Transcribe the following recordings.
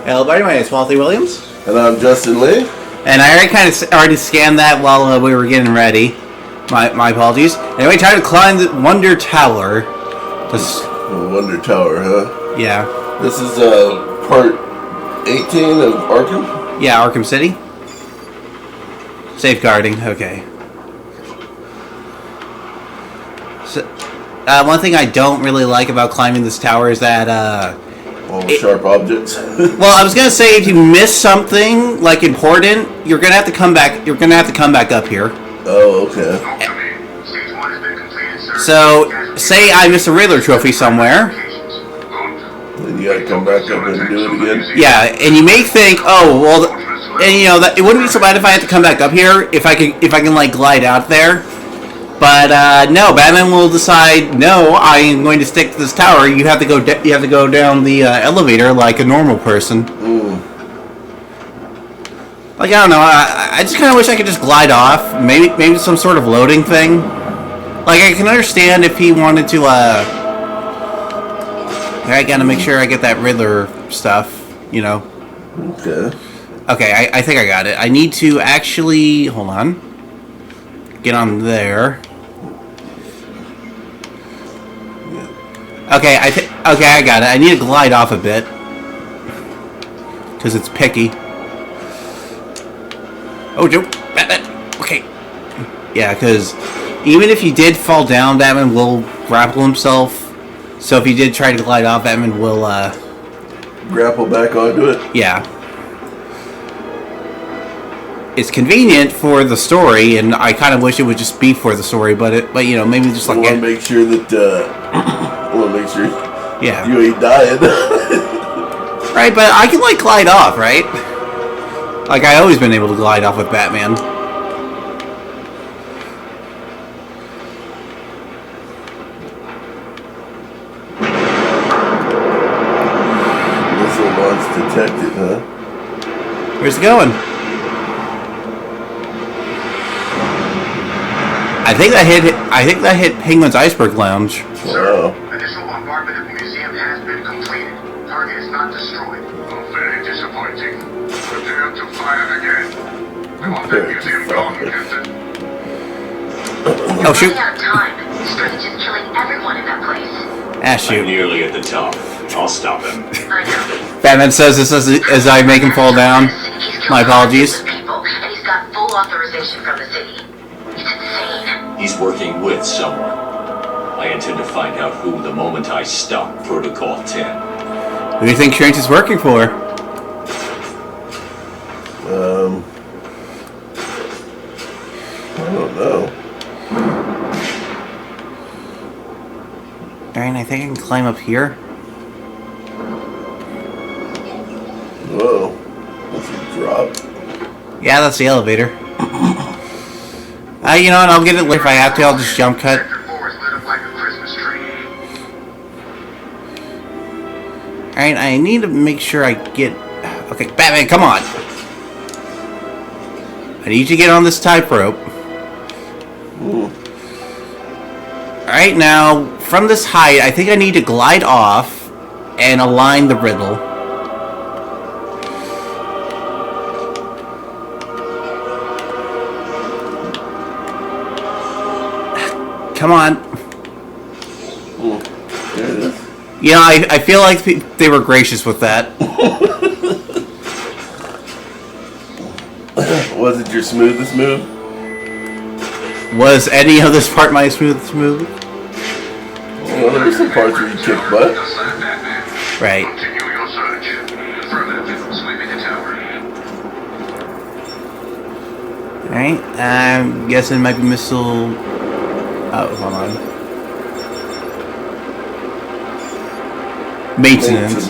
Hello, everybody. My name is Walter Williams. And I'm Justin Lee. And I already scanned that while we were getting ready. My apologies. Anyway, try to climb the Wonder Tower. Wonder Tower, huh? Yeah. This is part 18 of Arkham? Yeah, Arkham City. Safeguarding, okay. So, one thing I don't really like about climbing this tower is that, all the sharp objects. well, I was gonna say if you miss something like important, you're gonna have to come back. You're gonna have to come back up here. Oh, okay. So, say I miss a Riddler trophy somewhere. Then you gotta come back up and do it again. Yeah, and you may think, oh, well, and you know that it wouldn't be so bad if I had to come back up here if I can like glide out there. But no, Batman will decide. No, I am going to stick to this tower. You have to go. You have to go down the elevator like a normal person. Ooh. Like I don't know. I just kind of wish I could just glide off. Maybe some sort of loading thing. Like I can understand if he wanted to. I gotta make sure I get that Riddler stuff. You know. Okay. Okay, I think I got it. I need to actually hold on. Get on there. Okay, okay, I got it. I need to glide off a bit because it's picky. Oh, Joe, Batman. Okay. Yeah, because even if he did fall down, Batman will grapple himself. So if he did try to glide off, Batman will grapple back onto it. Yeah. It's convenient for the story, and I kind of wish it would just be for the story. But you know, maybe just like I want to make sure that yeah, you ain't dying. Right, but I can like glide off, right? Like I always been able to glide off with Batman. Missile launch detected, huh? Where's it going? I think that hit Penguin's Iceberg Lounge. Wow. Initial bombardment of the museum has been completed. Target is not destroyed. Oh, very disappointing. Prepare to fire again. We want that museum gone, Captain. Oh shoot! Running out of time. Strange is killing everyone in that place. Ah shoot! I'm nearly at the top. I'll stop him. I know. Batman says this as I make him fall down. He's My killed apologies. hundreds of people, and he's got full authorization from the city. It's insane. He's working with someone. I intend to find out who the moment I stop Protocol 10. Who do you think Strange is working for? I don't know. Alright, I think I can climb up here. Whoa. That's a drop. Yeah, that's the elevator. You know what? I'll get it later if I have to. I'll just jump cut. Sector 4 is lit up like a Christmas tree. Alright, I need to make sure I get... Okay, Batman, come on! I need you to get on this tightrope. Alright, now, from this height, I think I need to glide off and align the riddle. Come on. There it is. You know, I feel like they were gracious with that. Was it your smoothest move? Was any of this part my smoothest move? Well, there's some parts where you kick butt. Just like Batman. Right. Continue your search. Affirmative. Sweeping the tower. Alright, I'm guessing it might be missile... Oh, hold on. Maintenance.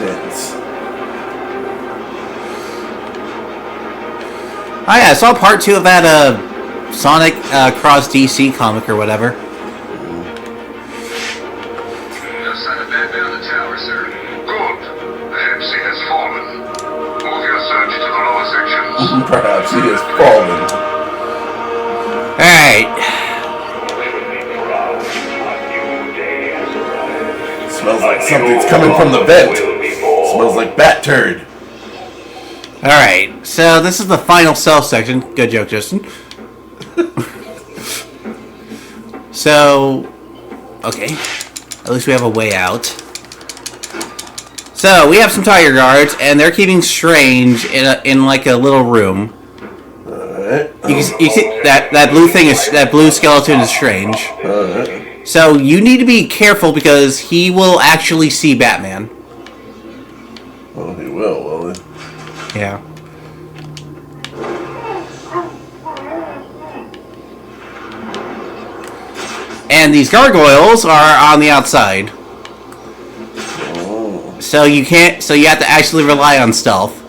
Oh yeah, I saw part 2 of that Sonic Cross DC comic or whatever. Just sight of Batman on the tower, sir. Good. The MC has fallen. Move your search to the lower sections. Perhaps he has fallen. Alright. Smells like something's coming from the vent. Smells like bat turd. Alright, so this is the final self section. Good joke, Justin. So, okay. At least we have a way out. So, we have some tiger guards, and they're keeping Strange in like a little room. Alright. You see that blue thing is that blue skeleton is Strange. Alright. So you need to be careful because he will actually see Batman. Oh, he will he? Yeah. And these gargoyles are on the outside. Oh. So you can't. So you have to actually rely on stealth.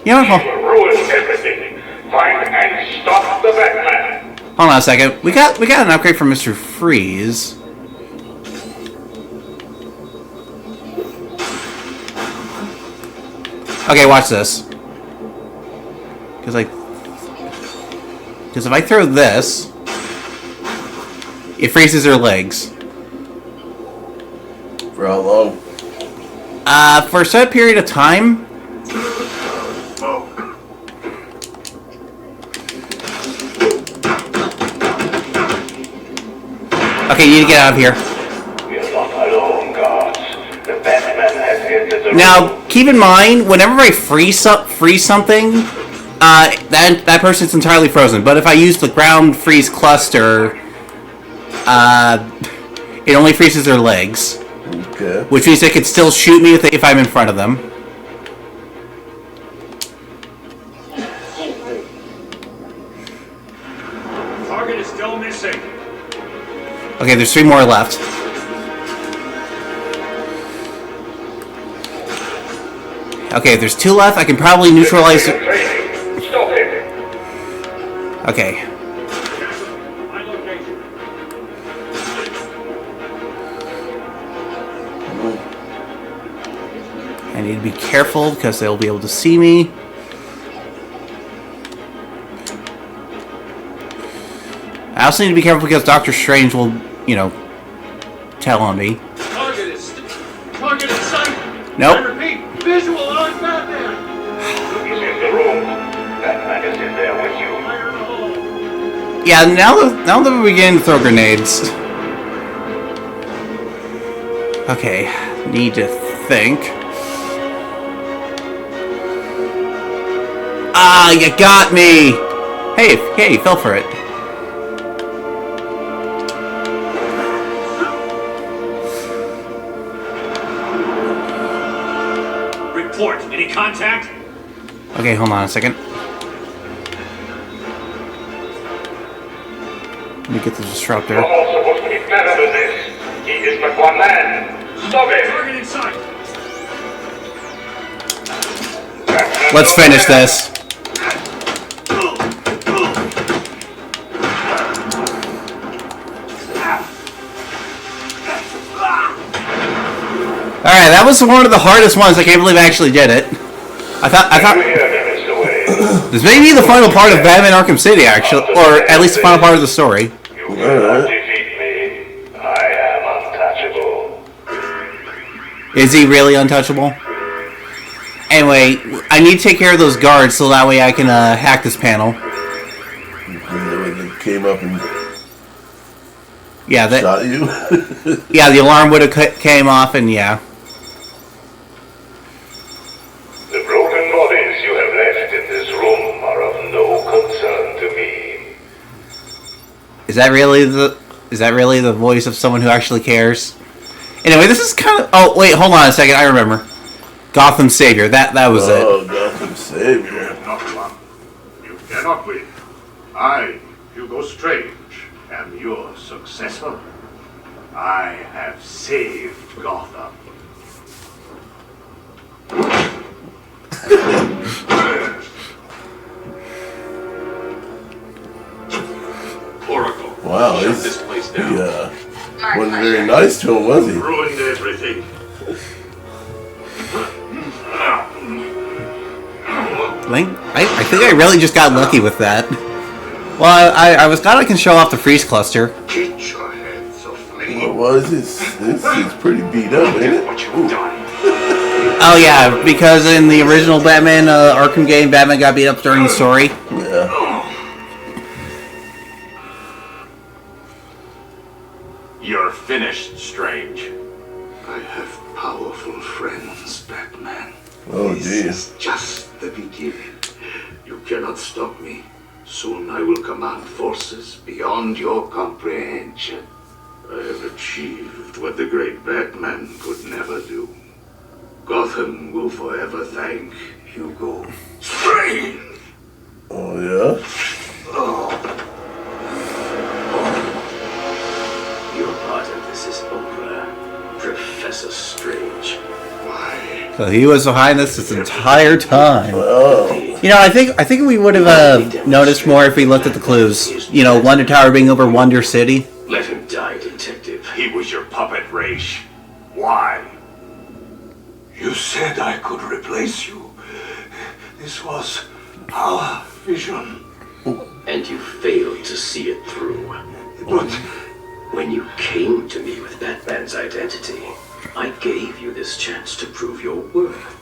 You know what? Ruin everything. Find and stop the Batman. Hold on a second. We got an upgrade from Mr. Freeze. Okay, watch this. Because if I throw this, it freezes her legs. For how long? For a set period of time. Okay, you need to get out of here. We're not alone, guards. The Batman has entered the Now, keep in mind, whenever I freeze something, that person's entirely frozen. But if I use the ground freeze cluster, it only freezes their legs, Okay. which means they could still shoot me if I'm in front of them. Target is still missing. Okay, there's 3 more left. Okay, if there's 2 left, I can probably neutralize it. Stop him. Okay. My location. I need to be careful because they'll be able to see me. I also need to be careful because Doctor Strange will, tell on me. Target in sight. Nope. I repeat, visual on Batman. He's in the room. Batman is in there with you. Fire in the hole. Yeah, now that we're beginning to throw grenades. Okay, need to think. Ah, you got me! Hey, you fell for it. Report. Any contact? Okay, hold on a second. Let me get the disruptor. You're all supposed to be better than this. He is but one man. Stop it. Target in sight. Let's finish this. Alright, that was one of the hardest ones. I can't believe I actually did it. I thought this may be the final part of Batman Arkham City, actually, or at least the final part of the story. You cannot defeat me. I am untouchable. Is he really untouchable? Anyway, I need to take care of those guards so that way I can hack this panel. They came up and Yeah, shot you. yeah, the alarm would have came off, and yeah. The broken bodies you have left in this room are of no concern to me. Is that really the voice of someone who actually cares? Anyway, this is kind of. Oh wait, hold on a second. I remember. Gotham Savior. That was it. Oh, Gotham Savior. Not won. You cannot win. I, Hugo Strange, am your successor. I have saved Gotham. Oracle. Wow, shut he's, this place he down. wasn't very nice to him, was he? Ruined everything. I think I really just got lucky with that. Well, I was glad I can show off the freeze cluster. Get your hands off me. What was this? This is pretty beat up, ain't it? What you've done. Oh yeah, because in the original Batman Arkham game, Batman got beat up during the story. Yeah. You're finished, Strange. I have powerful friends, Batman. Oh, This geez. is just the beginning. You cannot stop me. Soon I will command forces beyond your comprehension. I have achieved what the great Batman could never do. Gotham will forever thank Hugo Strange. Oh, yeah? Your part of this is over, Professor Strange. Why? So he was behind this entire time. Oh. You know, I think we would have noticed more if we looked at the clues. You know, Wonder Tower being over Wonder City. Let him die, Detective. He was your puppet, Raish. Why? You said I could replace you. This was our vision. And you failed to see it through. But when you came to me with Batman's identity, I gave you this chance to prove your worth,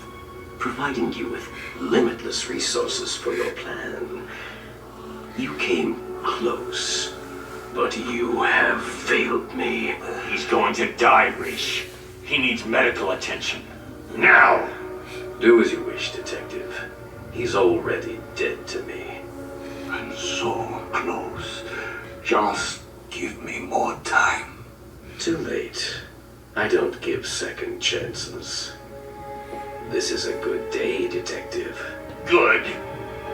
providing you with limitless resources for your plan. You came close, but you have failed me. He's going to die, Raish. He needs medical attention. Now! Do as you wish, Detective. He's already dead to me. I'm so close. Just give me more time. Too late. I don't give second chances. This is a good day, Detective. Good.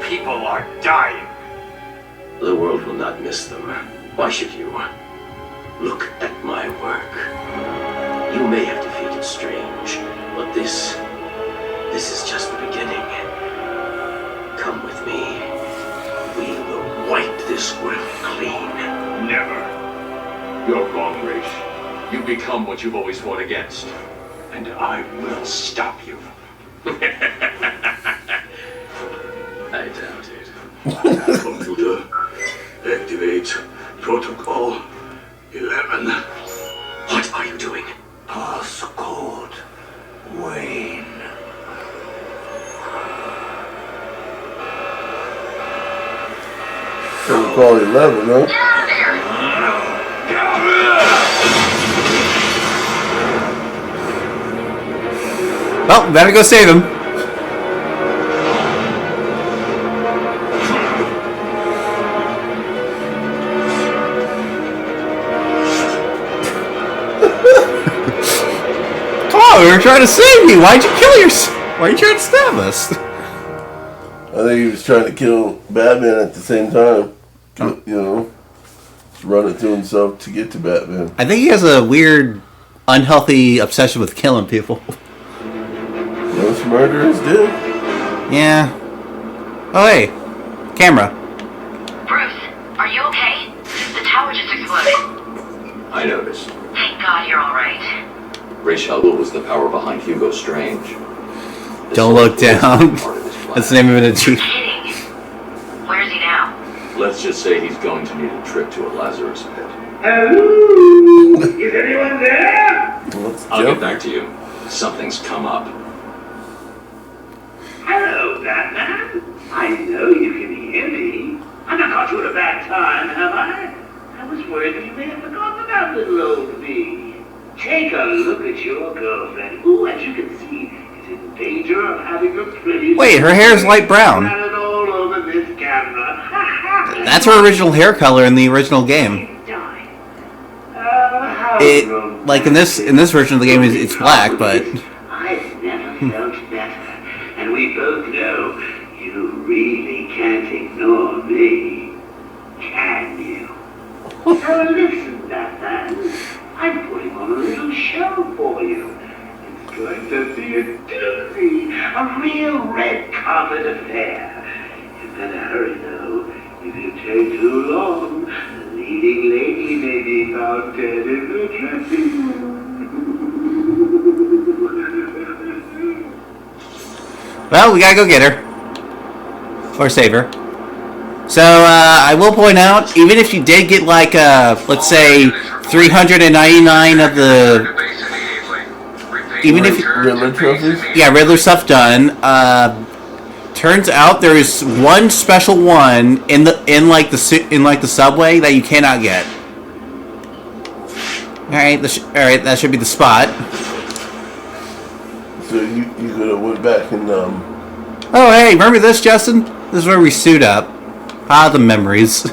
People are dying. The world will not miss them. Why should you? Look at my work. You may have defeated Strange, but this is just the beginning. Come with me. We will wipe this world clean. Never. You're wrong, Raish. You become what you've always fought against. And I will stop you. I doubt it. Computer, activate protocol 11. What are you doing? Passcode Wayne. Protocol 11, huh? Get out of there! Well, better go save him. Come on, we were trying to save you. Why'd you kill yourself? Why are you trying to stab us? I think he was trying to kill Batman at the same time. You know, run it through himself to get to Batman. I think he has a weird, unhealthy obsession with killing people. Most murderers do. Yeah. Oh, hey. Camera. Bruce, are you okay? The tower just exploded. I noticed. Thank God you're alright. Raish was the power behind Hugo Strange. Don't look down. That's the name of an achievement. Kidding. Where is he now? Let's just say he's going to need a trip to a Lazarus pit. Hello? Is anyone there? Let's I'll jump. get back to you. Something's come up. Hello, Batman. I know you can hear me. I've not caught you at a bad time, have I? I was worried that you may have forgotten about little old me. Take a look at your girlfriend, who, as you can see, is in danger of having a pretty... Wait, her hair is light brown. Planet all over this camera. That's her original hair color in the original game. It, like in this version of the game, it's black, but I've never felt better, and we both know you really can't ignore me, can you? So listen, Batman, I'm putting on a little show for you. It's going to be a doozy, a real red carpet affair. You better hurry though. If you take too long, the leading lady may be found dead in the dressing room. well, we gotta go get her or save her. So I will point out, even if you did get like let's say 399 of the even if Riddler trophies? yeah, Riddler stuff done. Turns out there is one special one in the subway that you cannot get. All right, that should be the spot. So you could have went back and Oh, hey, remember this, Justin? This is where we suit up. Ah, the memories.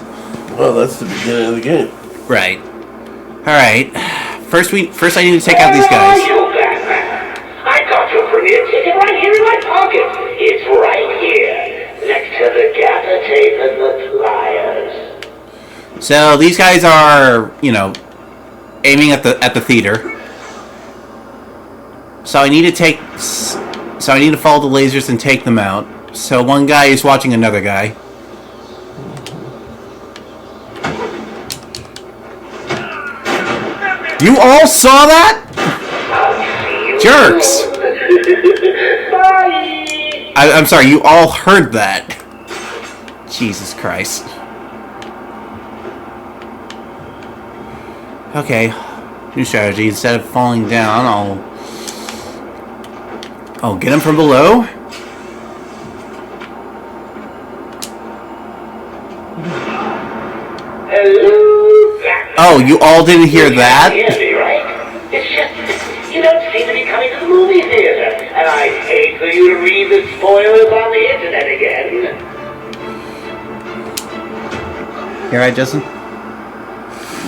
well, that's the beginning of the game. Right. All right. First I need to take out these guys. Where are you, Batman? I got your premiere ticket right here in my pocket. It's right here, next to the gather tape and the pliers. So these guys are, aiming at the theater. So I need to follow the lasers and take them out. So one guy is watching another guy. You all saw that? Jerks! Bye! I'm sorry, you all heard that. Jesus Christ. Okay, new strategy. Instead of falling down, I'll get him from below. Hello, Oh, you all didn't hear that? You hear me, right? It's just, you don't seem to be coming to the movie theater, and I'd hate for you to read the spoilers on the internet again. You alright, Justin?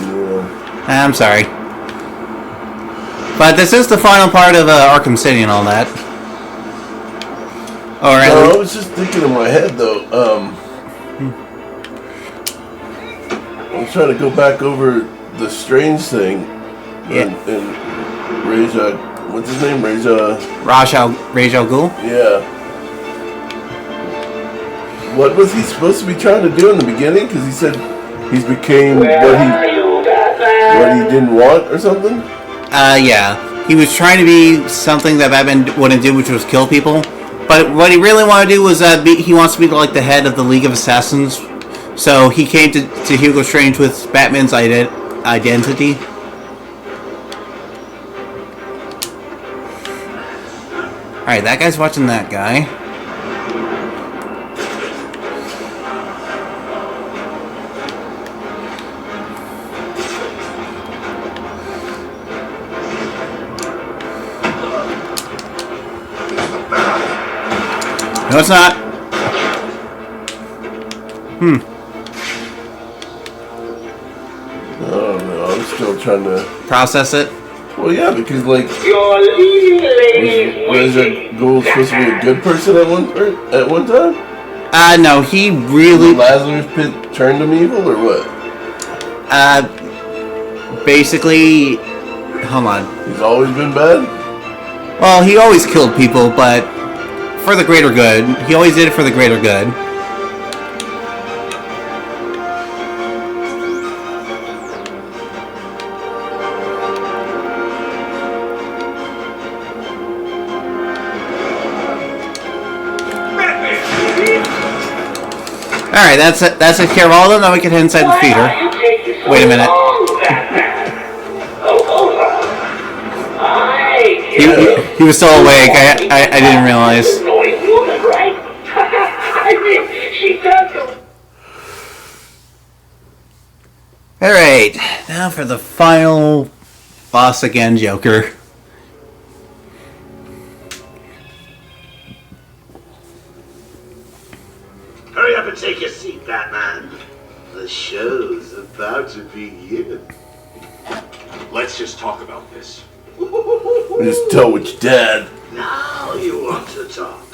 Yeah. I'm sorry. But this is the final part of Arkham City and all that. Alright. No, I was just thinking in my head though. I was trying to go back over the Strange thing. Yeah. And Raja, what's his name? Raja Ra's al Ghul? Yeah. What was he supposed to be trying to do in the beginning? Because he said he's became what he didn't want or something? Yeah. He was trying to be something that Batman wouldn't do, which was kill people. But what he really wanted to do was he wants to be like the head of the League of Assassins. So he came to Hugo Strange with Batman's identity. Alright, that guy's watching that guy. No, it's not. I don't know. I'm still trying to Process it. Well, yeah, because like Your leading lady Raja Ghul supposed to be a good person at one time? No, he really... Lazarus Pit turned him evil or what? Basically... Hold on. He's always been bad? Well, he always killed people, but for the greater good. He always did it for the greater good. Alright, that's it. That's care of all of them. Now we can head inside the theater. Wait a minute. He was still awake. I didn't realize. Alright, now for the final boss again, Joker. Hurry up and take your seat, Batman. The show's about to begin. Let's just talk about this. Just tell which dad. Now you want to talk.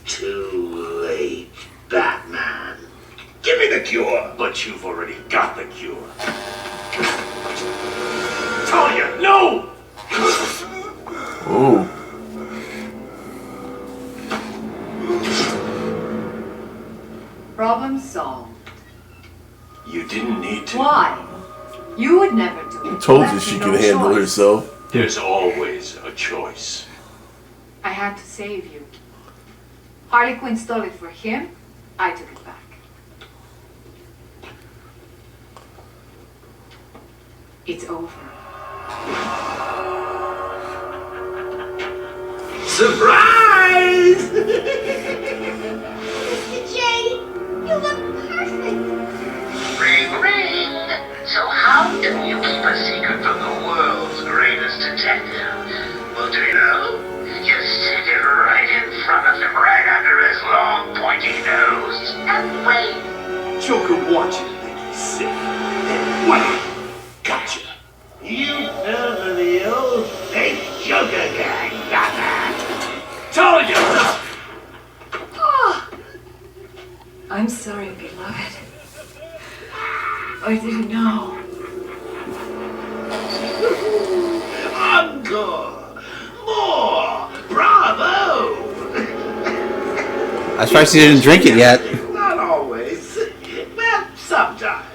Too late, Batman. Give me the cure. But you've already got the cure. Talia, no! Oh. Problem solved. You didn't need to. Why? You would never do it. Told Left you she me could no handle choice. herself. There's always a choice. I had to save you. Harley Quinn stole it for him. I took it back. It's over. Surprise! Mr. J, you look perfect. Ring, ring. So how do you keep a secret from the world's greatest detective? Well, do you know? You stick it right in front of him, right under his long, pointy nose, and wait. Joker watching like he's sick. Wait. Gotcha. You fell for the old fake Joker gang, Batman. Talia! Oh, I'm sorry, beloved. I didn't know. Encore! More! Bravo! I'm surprised you didn't drink it yet. Not always. Well, sometimes.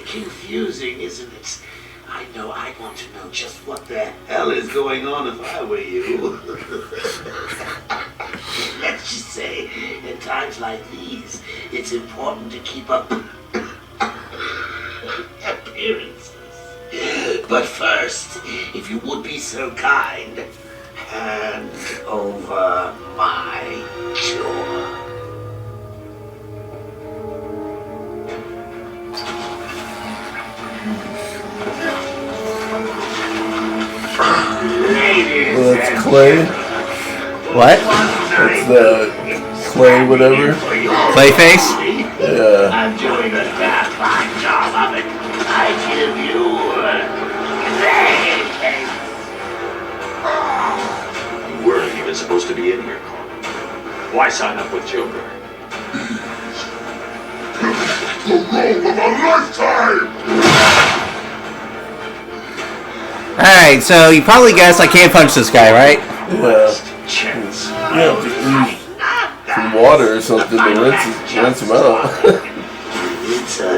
Confusing, isn't it? I know I'd want to know just what the hell is going on if I were you. Let's just say, in times like these, it's important to keep up appearances. But first, if you would be so kind, hand over my cure. Well, that's clay. What? That's the clay, whatever. Clayface? Yeah. I'm doing a damn fine job of it. I give you You weren't even supposed to be in here, Carl. Why sign up with Joker? The role of a lifetime! Alright, so you probably guessed I can't punch this guy, right? Yeah. Chance. You have to use some water or something to rinse him out.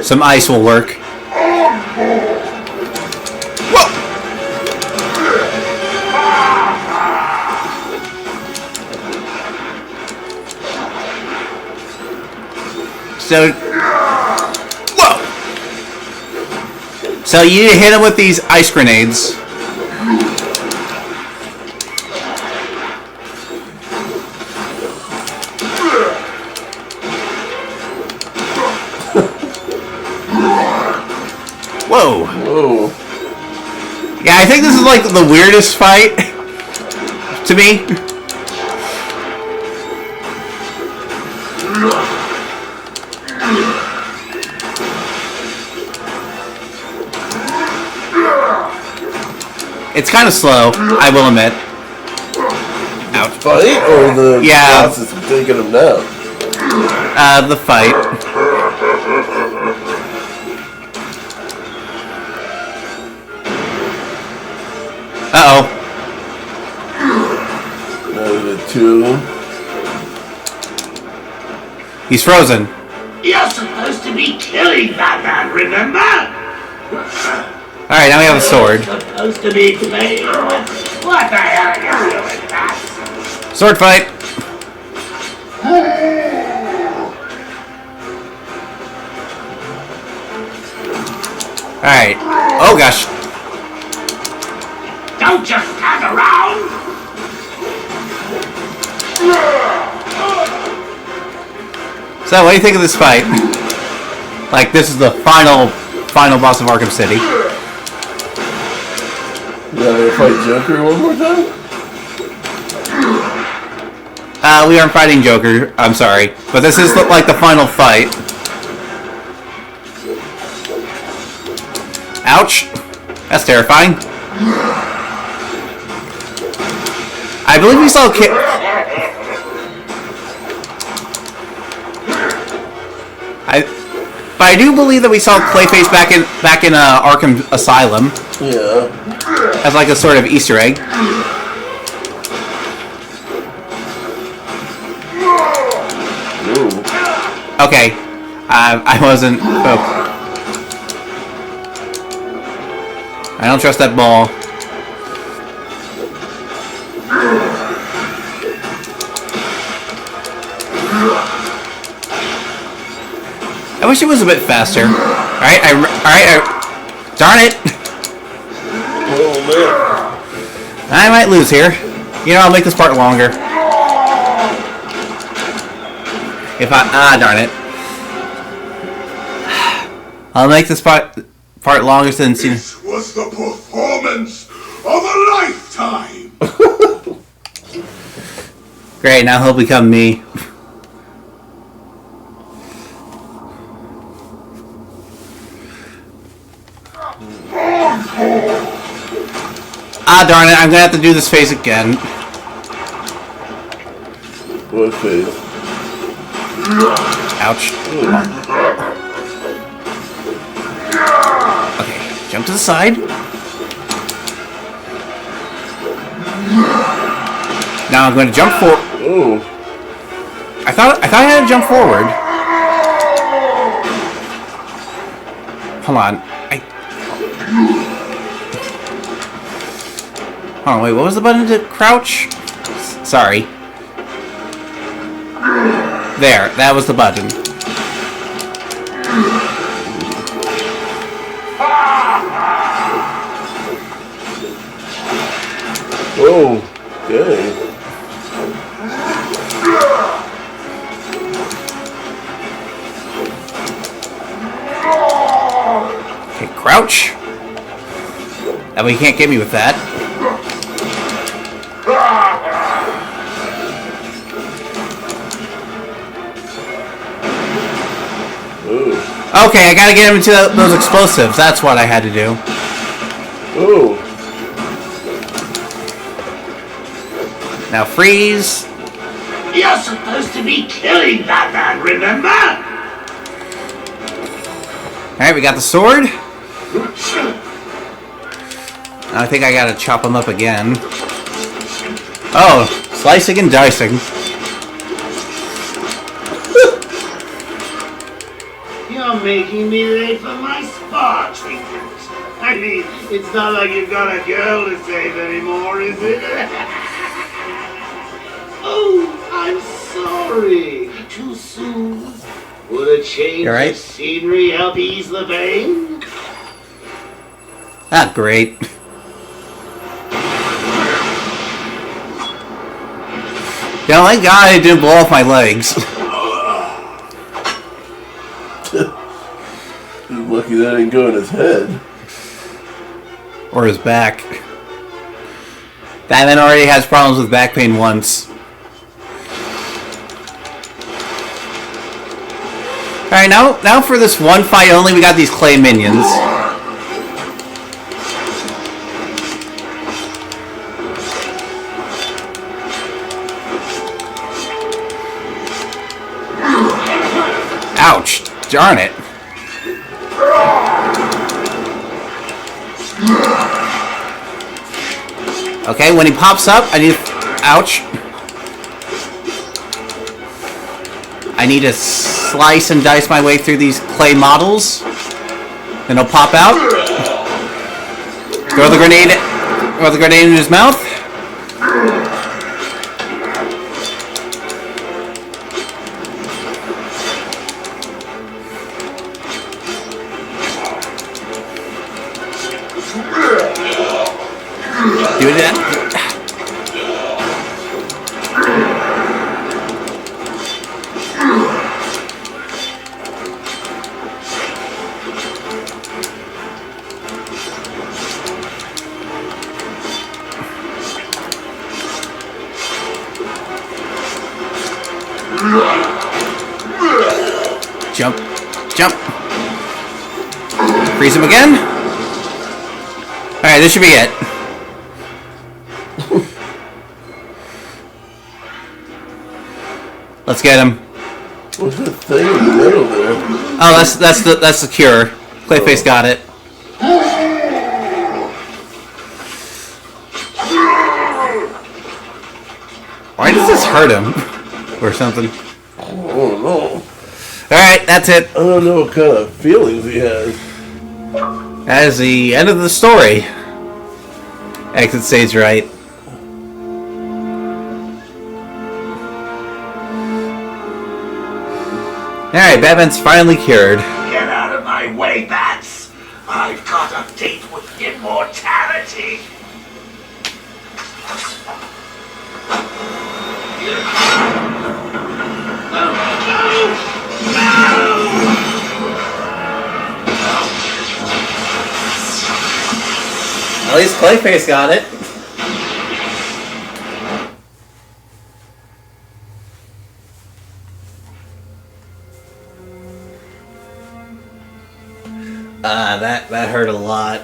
Some ice will work. Whoa! So, whoa! So you need to hit him with these ice grenades. Whoa! Whoa. Yeah, I think this is like the weirdest fight to me. It's kind of slow, I will admit. Ouch. Fight or the Yeah. process of taking him down? The fight. Uh-oh. The two. He's frozen. You're supposed to be killing Batman, remember? Alright, now we have a sword. You're supposed to be playing with... What the hell are you doing with that? Sword fight. Alright. Oh gosh. Don't just stand around! So, what do you think of this fight? Like, this is the final boss of Arkham City. You gotta fight Joker one more time? We aren't fighting Joker. I'm sorry. But this is like the final fight. Ouch. That's terrifying. I believe we saw but I do believe that we saw Clayface back in Arkham Asylum Yeah. as like a sort of Easter egg. Ooh. Okay, I wasn't. Oh. I don't trust that ball. I wish it was a bit faster. Alright, darn it! Oh man. I might lose here. You know, I'll make this part longer. If I darn it. I'll make this part longer than seen. This was the performance of a lifetime. Great, now he'll become me. Darn it, I'm gonna have to do this phase again. What phase? Ouch. Okay, jump to the side. Now I'm going to jump forward. Oh. I thought I had to jump forward. Hold on. Oh wait, what was the button to crouch? Sorry. There, that was the button. Oh, dang. Okay, crouch. That way you can't get me with that. Ooh. Okay, I gotta get him into those explosives. That's what I had to do. Ooh. Now freeze. You're supposed to be killing that man, remember? Alright, we got the sword. I think I gotta chop him up again. Oh, slicing and dicing. You're making me late for my spa treatment. I mean, it's not like you've got a girl to save anymore, is it? Oh, I'm sorry. Too soon. Would a change You all right? of scenery help ease the pain? Ah, great. Yeah, thank God I didn't blow off my legs. He's lucky that didn't go in his head. Or his back. Batman already has problems with back pain once. Alright, now for this one fight only, we got these clay minions. Ouch! Darn it. Okay, when he pops up, I need... Ouch. I need to slice and dice my way through these clay models. Then he'll pop out. Throw the grenade in his mouth. Do that. Jump. Jump. Freeze him again. Alright, this should be it. Let's get him. What's that thing in the middle there? Oh, that's the cure. Clayface got it. Why does this hurt him? Or something. Oh no. Alright, that's it. I don't know what kind of feelings he has. That is the end of the story. Exit stage right. Alright, Batman's finally cured. Get out of my way, Bats! I've got a date with immortality! least Clayface got it. That hurt a lot.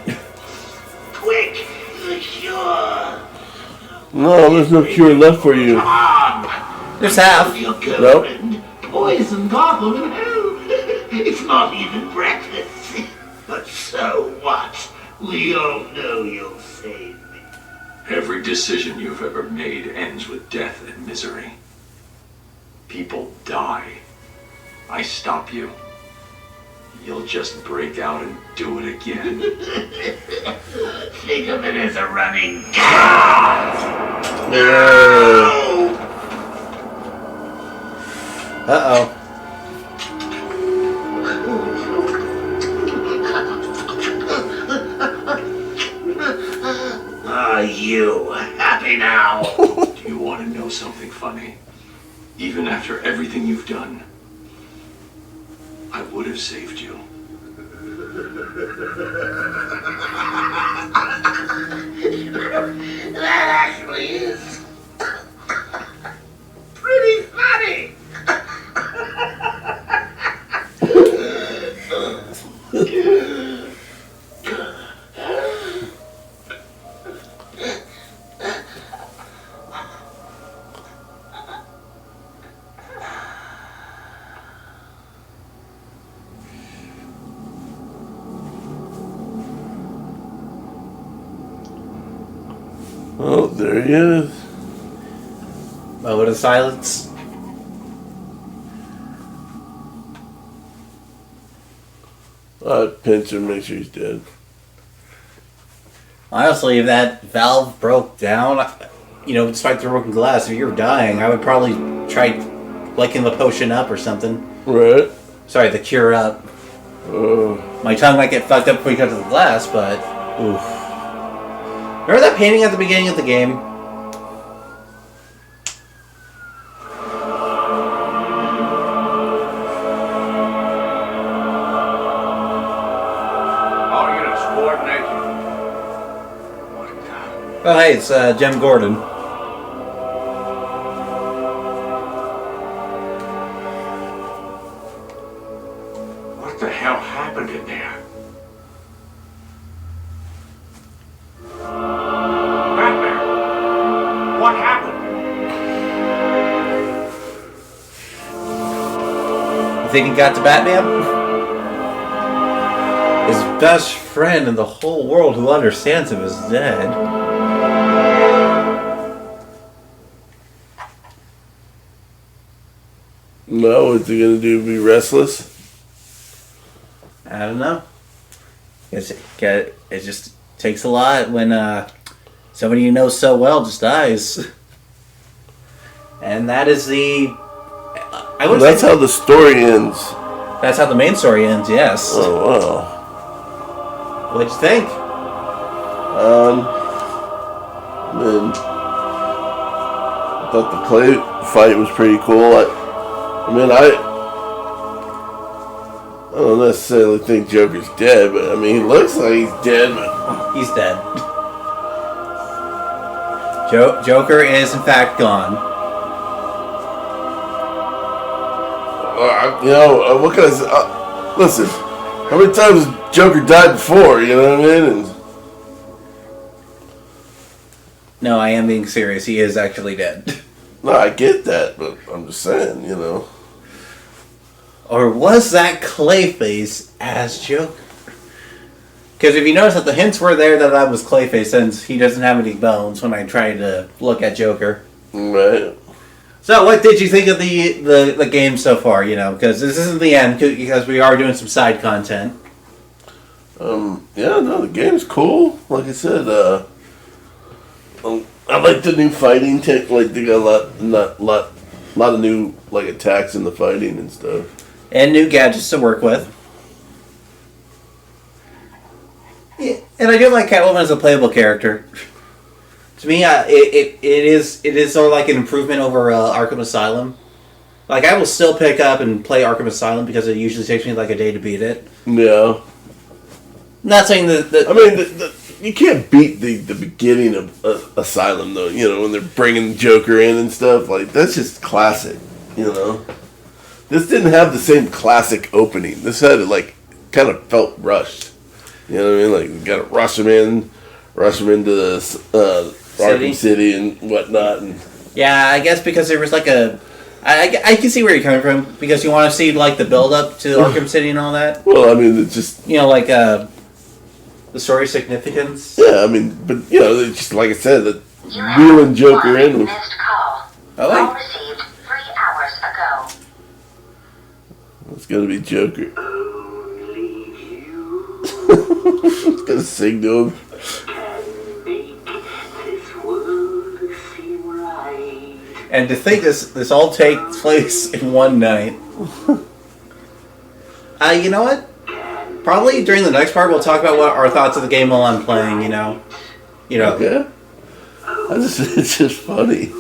Quick, the cure. No, there's no cure left for you. Come on. There's half. Your girlfriend. Poison goblin of hell. It's not even breakfast. But so what? We all know you'll save me. Every decision you've ever made ends with death and misery. People die. I stop you. You'll just break out and do it again. Think of it as a running gag. Uh-oh. Are you happy now? Do you want to know something funny? Even after everything you've done, I would have saved you. That actually is pretty funny. Oh, there he is. Moment of silence. I'd pinch him, make sure he's dead. Honestly, if that valve broke down, you know, despite the broken glass, if you were dying, I would probably try licking the potion up or something. Right. Sorry, the cure up. My tongue might get fucked up because of the glass, but... Oof. Remember that painting at the beginning of the game? All units, coordinate. Oh, hey, it's Jem Gordon. What the hell happened in there? Batman! What happened? You think he got to Batman? His best friend in the whole world who understands him is dead. No, what's he gonna do? Be restless? I don't know. It just takes a lot when somebody you know so well just dies. And that is the... I would That's say how the story ends. that's how the main story ends, yes. Oh, wow. What'd you think? Man, I thought the clay fight was pretty cool. I don't necessarily think Joker's dead, but I mean, he looks like he's dead. But He's dead. Joker is in fact gone. what can I say? Listen, how many times has Joker died before? You know what I mean? And, No, I am being serious. He is actually dead. no, I get that, but I'm just saying, you know. Or was that Clayface as Joker? Because if you notice that the hints were there that I was Clayface, since he doesn't have any bones when I tried to look at Joker. Right. So, what did you think of the game so far? You know, because this isn't the end, because we are doing some side content. Yeah, no, the game's cool. Like I said, I like the new fighting tech. Like they got a lot of new like attacks in the fighting and stuff. And new gadgets to work with. Yeah, and I do like Catwoman as a playable character. To me, it is sort of like an improvement over Arkham Asylum. Like, I will still pick up and play Arkham Asylum because it usually takes me like a day to beat it. Yeah. Not saying that... I mean, you can't beat the beginning of Asylum though. You know, when they're bringing Joker in and stuff, like that's just classic. You know, this didn't have the same classic opening. This had like kind of felt rushed. You know what I mean? Like we got to rush him into the Arkham City and whatnot. And yeah, I guess because there was like I can see where you're coming from because you want to see like the build up to Arkham City and all that. Well, I mean, it's just like the story significance. Yeah, I mean, but it's just like I said, that You have reeling Joker one in was. missed call. Oh, Call received 3 hours ago. It's gonna be Joker. Only you Gonna sing to him. can make this world seem right. And to think this all takes place in one night. You know what? Probably during the next part we'll talk about what our thoughts of the game while I'm playing. You know. Okay. It's just funny.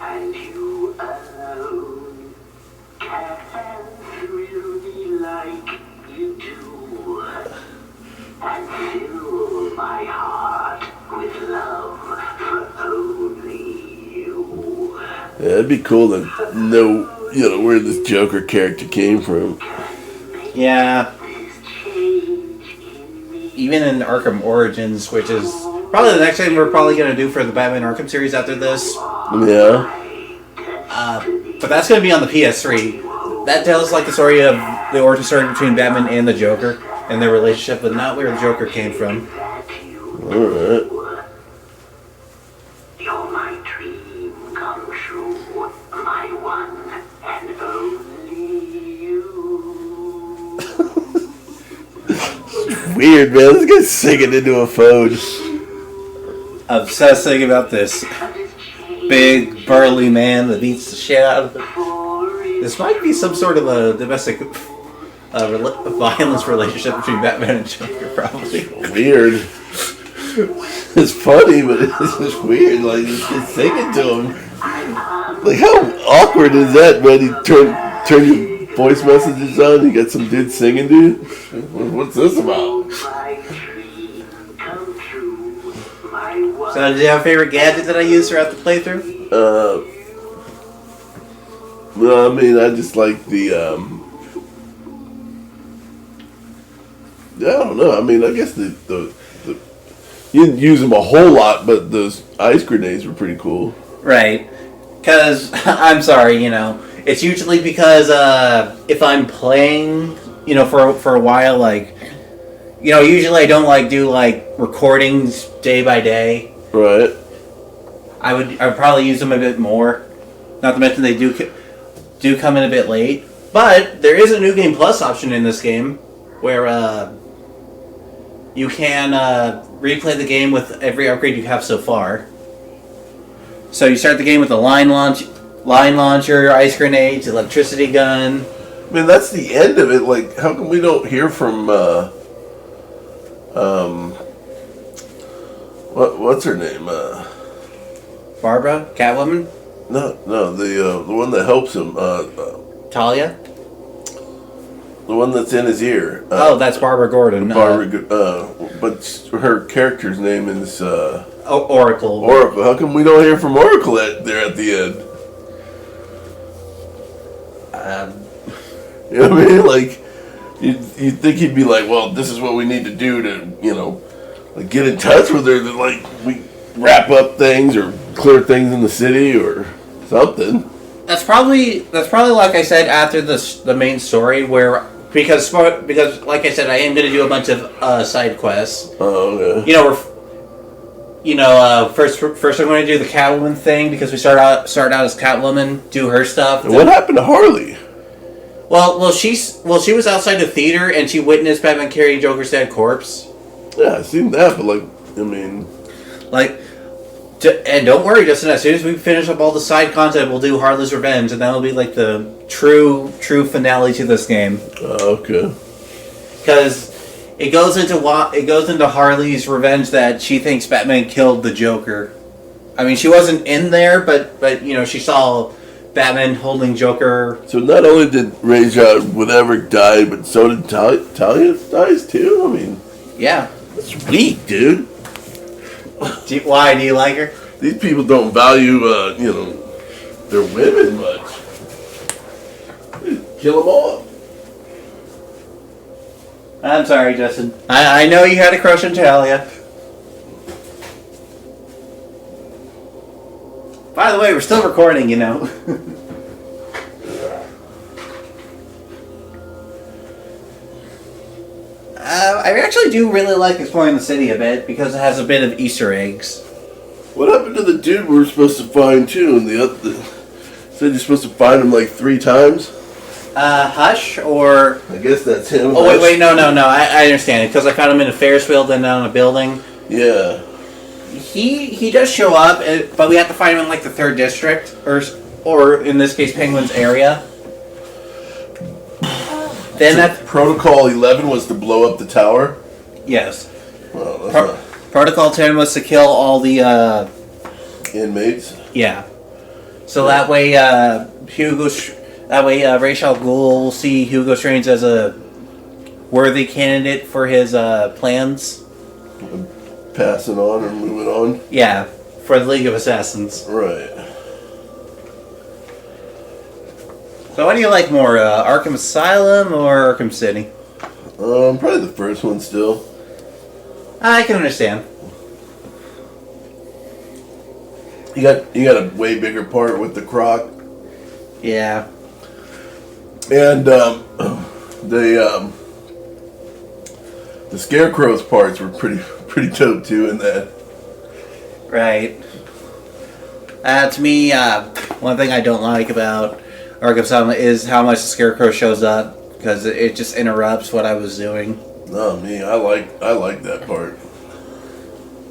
And you alone can thrill me like you do, and fill my heart with love for only you. Yeah, it'd be cool to know, where this Joker character came from. Yeah. This change in me. Even in Arkham Origins, which is probably the next thing we're probably going to do for the Batman Arkham series after this. Yeah. But that's going to be on the PS3. That tells like the story of the origin story between Batman and the Joker and their relationship, but not where the Joker came from. Alright. You're my dream come true, my one and only you. Weird, man. This guy's singing into a phone. Obsessing about this big burly man that beats the shit out of it. This might be some sort of a domestic violence relationship between Batman and Joker, probably. Weird. It's funny, but it's just weird. Like, he's singing to him. Like, how awkward is that when you turn your voice messages on, you got some dude singing to you? What's this about? My dream come true, my one. So, did you have a favorite gadget that I used throughout the playthrough? No, I mean, I just like the, I don't know. I mean, I guess the you didn't use them a whole lot, but those ice grenades were pretty cool. Right. Because, I'm sorry, it's usually because if I'm playing, for a while, like, usually I don't, do, recordings day by day. Right. I would probably use them a bit more. Not to mention they do come in a bit late. But there is a New Game Plus option in this game where you can replay the game with every upgrade you have so far. So you start the game with a line launcher, ice grenades, electricity gun. I mean, that's the end of it. Like, how come we don't hear from what's her name? Barbara? Catwoman? No, the one that helps him. Talia? The one that's in his ear. That's Barbara Gordon. But her character's name is Oracle. Oracle. How come we don't hear from Oracle there at the end? You know what I mean? Like, you'd think he'd be like, well, this is what we need to do to, get in touch with her. To, we wrap up things or clear things in the city or something. That's probably like I said after the main story where because like I said I am going to do a bunch of side quests. Oh, okay. First I'm going to do the Catwoman thing because we start out as Catwoman, do her stuff. And what happened to Harley? Well, she was outside the theater and she witnessed Batman carrying Joker's dead corpse. Yeah, I seen that, but and don't worry, Justin. As soon as we finish up all the side content, we'll do Harley's Revenge, and that'll be like the true finale to this game. Okay. Because it goes into Harley's Revenge that she thinks Batman killed the Joker. I mean, she wasn't in there, but she saw Batman holding Joker. So not only did Ra's whatever die, but so did Talia dies too. I mean, yeah, that's weak, dude. Why? Do you like her? These people don't value, their women much. Kill them all. I'm sorry, Justin. I know you had a crush on Talia. By the way, we're still recording, you know. I actually do really like exploring the city a bit because it has a bit of Easter eggs. What happened to the dude we were supposed to find too? And the other said you're supposed to find him like 3 times. Hush or I guess that's him. oh wait, no. I understand it because I found him in a Ferris wheel, then down a building. Yeah. He does show up, but we have to find him in like the 3rd district or in this case Penguin's area. Then that Protocol 11 was to blow up the tower. yes. Well, that's Protocol 10 was to kill all the not inmates. yeah. So that way Ra's al Ghul will see Hugo Strange as a worthy candidate for his plans. Passing on and moving on. Yeah, for the League of Assassins. Right. So what do you like more, Arkham Asylum or Arkham City? Probably the first one still. I can understand. You got a way bigger part with the Croc. Yeah. And the Scarecrow's parts were pretty dope too in that. Right. To me, one thing I don't like about Arkham Asylum is how much the Scarecrow shows up because it just interrupts what I was doing. No, me, I like that part.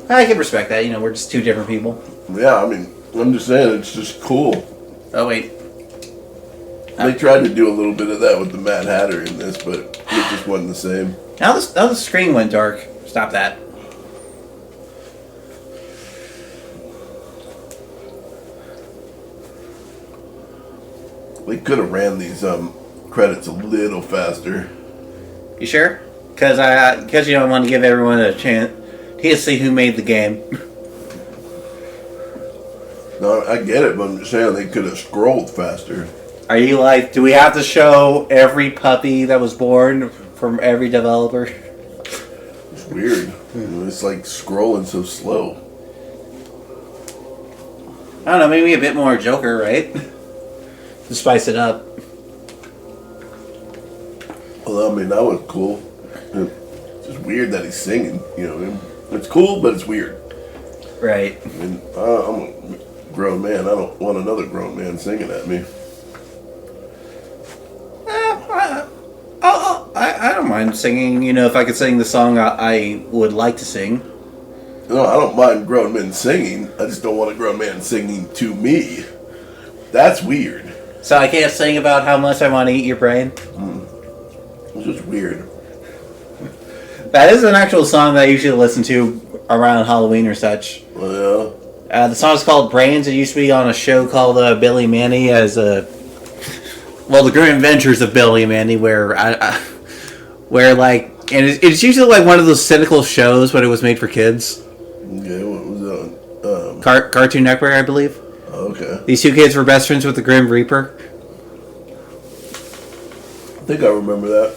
I can respect that. You know, we're just 2 different people. Yeah, I mean, I'm just saying it's just cool. Oh wait. They tried to do a little bit of that with the Mad Hatter in this, but it just wasn't the same. Now the screen went dark. Stop that. They could have ran these credits a little faster. You sure? Because you don't want to give everyone a chance to see who made the game. No, I get it, but I'm just saying they could have scrolled faster. Are you like, do we have to show every puppy that was born from every developer? It's weird. It's like scrolling so slow. I don't know, maybe a bit more Joker, right? To spice it up. Well, I mean, that was cool. It's just weird that he's singing, you know. It's cool, but it's weird. Right. I mean, I'm a grown man. I don't want another grown man singing at me. I don't mind singing, you know, if I could sing the song I would like to sing. No, I don't mind grown men singing. I just don't want a grown man singing to me. That's weird. So I can't sing about how much I want to eat your brain? It's just weird. That is an actual song that I usually listen to around Halloween or such. Well, The song's called Brains. It used to be on a show called Billy Manny as a... Well, the Grim Adventures of Billy Manny, where like... And it's usually like one of those cynical shows, but it was made for kids. okay, what was that? Cartoon Network, I believe. Okay. These 2 kids were best friends with the Grim Reaper. I think I remember that.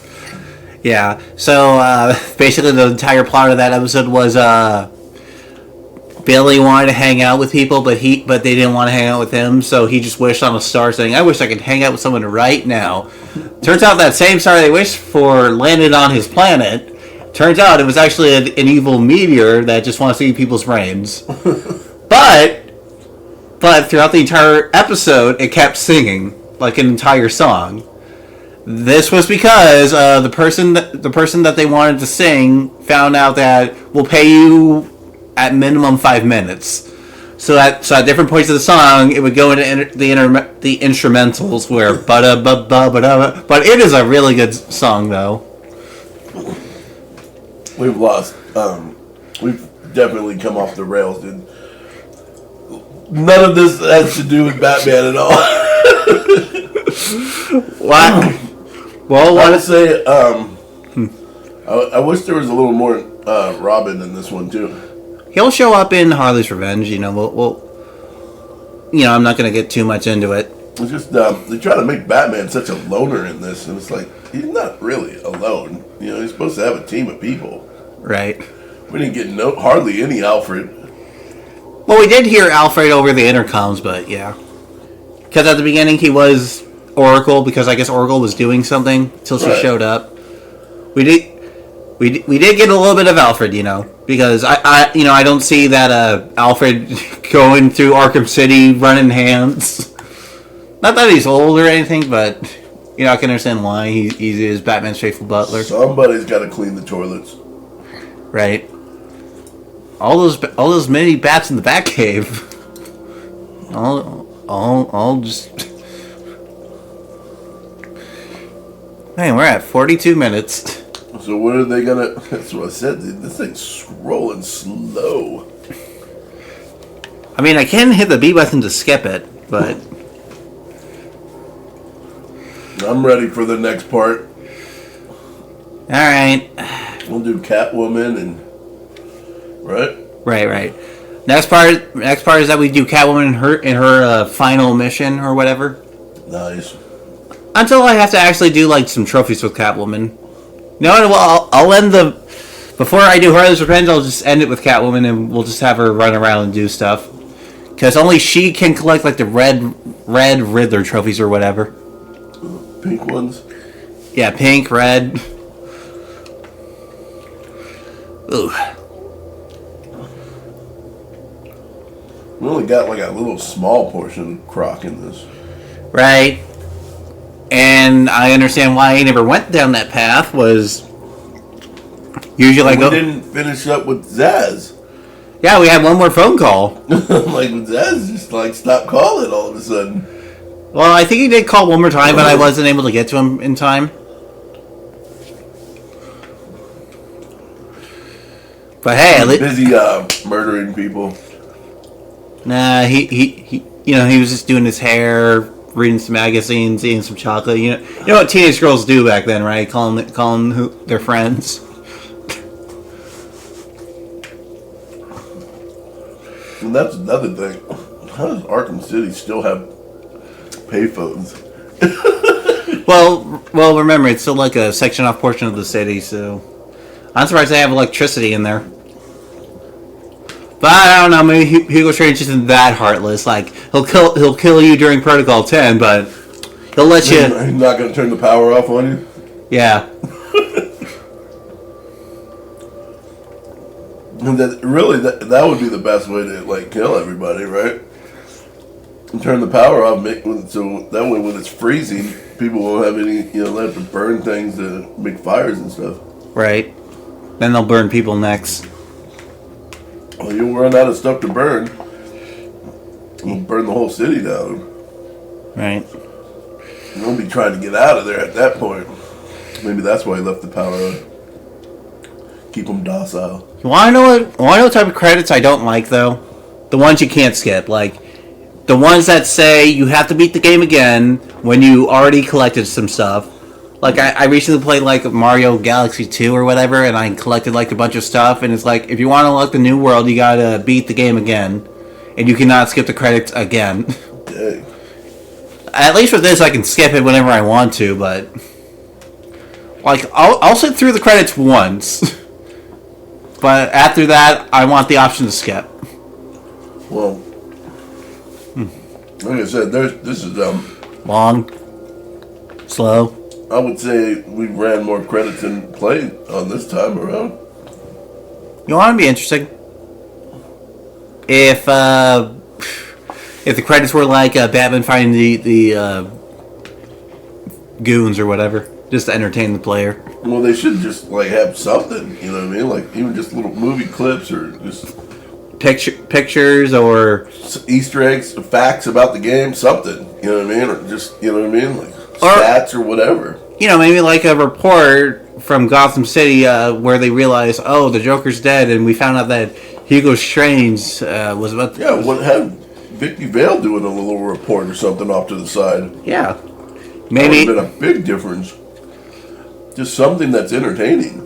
Yeah. So basically, the entire plot of that episode was Billy wanted to hang out with people, but they didn't want to hang out with him. So he just wished on a star, saying, "I wish I could hang out with someone right now." Turns out that same star they wished for landed on his planet. Turns out it was actually an evil meteor that just wants to eat people's brains. But throughout the entire episode, it kept singing like an entire song. This was because the person that they wanted to sing found out that we'll pay you at minimum 5 minutes. So at different points of the song, it would go into the instrumentals where but it is a really good song though. We've lost. We've definitely come off the rails, dude. None of this has to do with Batman at all. What? Well, I would say, I wish there was a little more Robin in this one too. he'll show up in Harley's Revenge. You know, I'm not gonna get too much into it. It's just they try to make Batman such a loner in this, and it's like he's not really alone. You know, he's supposed to have a team of people. Right. We didn't get hardly any Alfred. Well, we did hear Alfred over the intercoms, but yeah, because at the beginning he was Oracle, because I guess Oracle was doing something till she showed up. We did get a little bit of Alfred, you know, because I don't see that Alfred going through Arkham City running hands. Not that he's old or anything, but I can understand why he is Batman's faithful butler. Somebody's got to clean the toilets. Right. All those many bats in the Batcave. I'll just. Man, we're at 42 minutes. So what are they gonna? That's what I said. This thing's scrolling slow. I mean, I can hit the B button to skip it, but I'm ready for the next part. All right. We'll do Catwoman and right. Next part is that we do Catwoman in her final mission or whatever. Nice. Until I have to actually do like some trophies with Catwoman. No, well, I'll end before I do Harley's Revenge. I'll just end it with Catwoman, and we'll just have her run around and do stuff. Because only she can collect like the red Riddler trophies or whatever. Pink ones. Yeah, pink, red. Ooh. We only got like a little small portion of Croc in this. Right. And I understand why he never went down that path. Was usually I go. We didn't finish up with Zaz. Yeah, we had one more phone call. Like Zaz just like stopped calling all of a sudden. Well, I think he did call one more time, but I wasn't able to get to him in time. But hey, he's busy murdering people. Nah, he was just doing his hair, reading some magazines, eating some chocolate. You know what teenage girls do back then, right? Calling their friends. And that's another thing. How does Arkham City still have payphones? well, remember it's still like a section off portion of the city, so I'm surprised they have electricity in there. But I don't know. Maybe Hugo Strange isn't that heartless. Like he'll kill you during Protocol 10, but he'll let you. He's not going to turn the power off on you. Yeah. And that would be the best way to like kill everybody, right? And turn the power off, so that way when it's freezing, people won't have any. They have to burn things to make fires and stuff. Right. Then they'll burn people next. Well, you'll run out of stuff to burn. You'll burn the whole city down. Right. You won't be trying to get out of there at that point. Maybe that's why he left the power on. Keep them docile. You want to know what type of credits I don't like, though? The ones you can't skip. Like, the ones that say you have to beat the game again when you already collected some stuff. Like, I recently played, like, Mario Galaxy 2 or whatever, and I collected, like, a bunch of stuff, and it's like, if you want to unlock the new world, you gotta beat the game again. And you cannot skip the credits again. Dang. At least with this, I can skip it whenever I want to, but... Like, I'll sit through the credits once. But after that, I want the option to skip. Well, like I said, this is Long. Slow. I would say we ran more credits than played on this time around. You want to be interesting? If the credits were like Batman fighting the goons or whatever, just to entertain the player. Well, they should just like have something, you know what I mean? Like even just little movie clips or just pictures or Easter eggs, facts about the game, something, you know what I mean? Or just, you know what I mean? Like stats or whatever. Maybe like a report from Gotham City where they realize, oh, the Joker's dead, and we found out that Hugo Strange was about to... Yeah, what have Vicky Vale doing a little report or something off to the side. Yeah. Maybe. That would have been a big difference. Just something that's entertaining.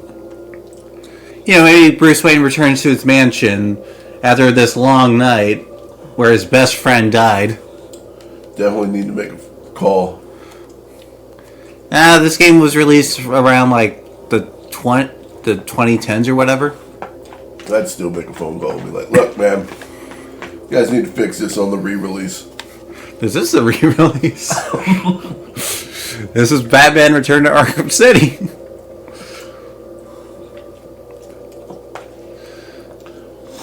maybe Bruce Wayne returns to his mansion after this long night where his best friend died. Definitely need to make a call. This game was released around like the 2010s or whatever. I'd still make a phone call and be like, look, man, you guys need to fix this on the re-release. Is this a re-release? This is Batman Return to Arkham City.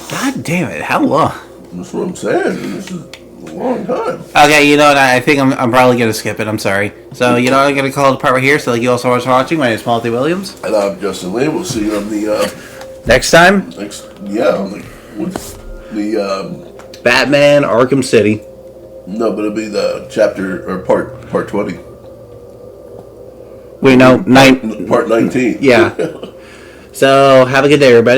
God damn it, how long? That's what I'm saying. This is a long time. Okay, you know what, I think I'm probably going to skip it, I'm sorry. So, you know what, I'm going to call it a part right here, so like you also watch watching. My name is Paul T. Williams. And I'm Justin Lee. We'll see you on the, Next time, on the, what's the, Batman Arkham City. no, but it'll be the chapter, or part 20. Wait, no, Part 19. Yeah. So, have a good day, everybody.